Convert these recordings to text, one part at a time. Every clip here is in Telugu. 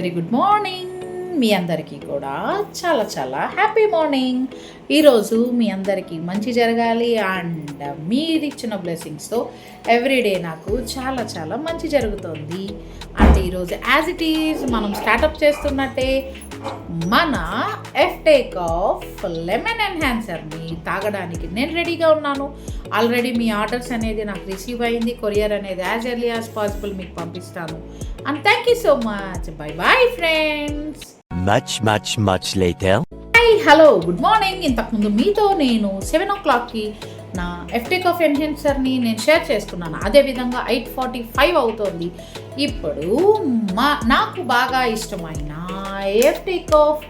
Very good morning. మీ అందరికీ కూడా చాలా చాలా హ్యాపీ మార్నింగ్. ఈరోజు మీ అందరికీ మంచి జరగాలి అండ్ మీరు ఇచ్చిన బ్లెస్సింగ్స్తో ఎవ్రీడే నాకు చాలా చాలా మంచి జరుగుతుంది. అంటే ఈరోజు యాజ్ ఇట్ ఈజ్ మనం స్టార్టప్ చేస్తున్నట్టే మన ఎఫ్టేక్ ఆఫ్ లెమన్ ఎన్హాన్సర్ని తాగడానికి నేను రెడీగా ఉన్నాను. ఆల్రెడీ మీ ఆర్డర్స్ అనేది నాకు రిసీవ్ అయింది. కొరియర్ అనేది యాజ్ ఎర్లీ యాజ్ పాసిబుల్ మీకు పంపిస్తాను. And thank you so much. Bye bye friends. Much later. Hi, hello, good morning. ఇంతకుముందు మీతో నేను 7 o'clockకి నా ఎఫ్టేక్ ఆఫ్ ఎన్హాన్సర్ని నేను షేర్ చేసుకున్నాను. అదేవిధంగా 8:45 అవుతోంది. ఇప్పుడు నాకు బాగా ఇష్టమైన ఎఫ్టేక్ ఆఫ్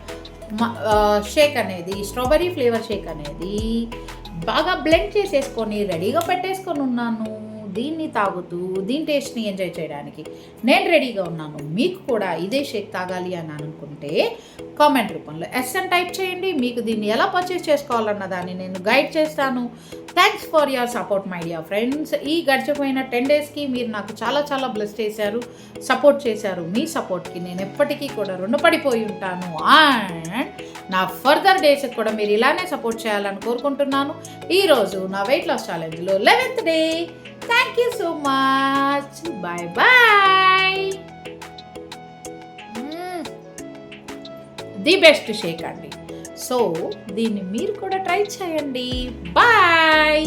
షేక్ అనేది, స్ట్రాబెర్రీ ఫ్లేవర్ షేక్ అనేది బాగా బ్లెండ్ చేసేసుకొని రెడీగా పెట్టేసుకొని ఉన్నాను. దీన్ని తాగుతూ దీని టేస్ట్ని ఎంజాయ్ చేయడానికి నేను రెడీగా ఉన్నాను. మీకు కూడా ఇదే షేక్ తాగాలి అని అనుకుంటే కామెంట్ రూపంలో ఎస్ అని టైప్ చేయండి. మీకు దీన్ని ఎలా పర్చేస్ చేసుకోవాలన్న దాన్ని నేను గైడ్ చేస్తాను. Thanks for your support my dear friends. ఈ గడిచిపోయిన 10 daysకి మీరు నాకు చాలా చాలా బ్లెస్ చేశారు, సపోర్ట్ చేశారు. మీ సపోర్ట్కి నేను ఎప్పటికీ కూడా రుణపడిపోయి ఉంటాను. అండ్ నా ఫర్దర్ డేస్కి కూడా మీరు ఇలానే సపోర్ట్ చేయాలని కోరుకుంటున్నాను. ఈరోజు నా వెయిట్ లాస్ ఛాలెంజ్లో 11th day. Thank you so much. Bye bye. The best shake అండి. సో దీన్ని మీరు కూడా ట్రై చేయండి. బాయ్.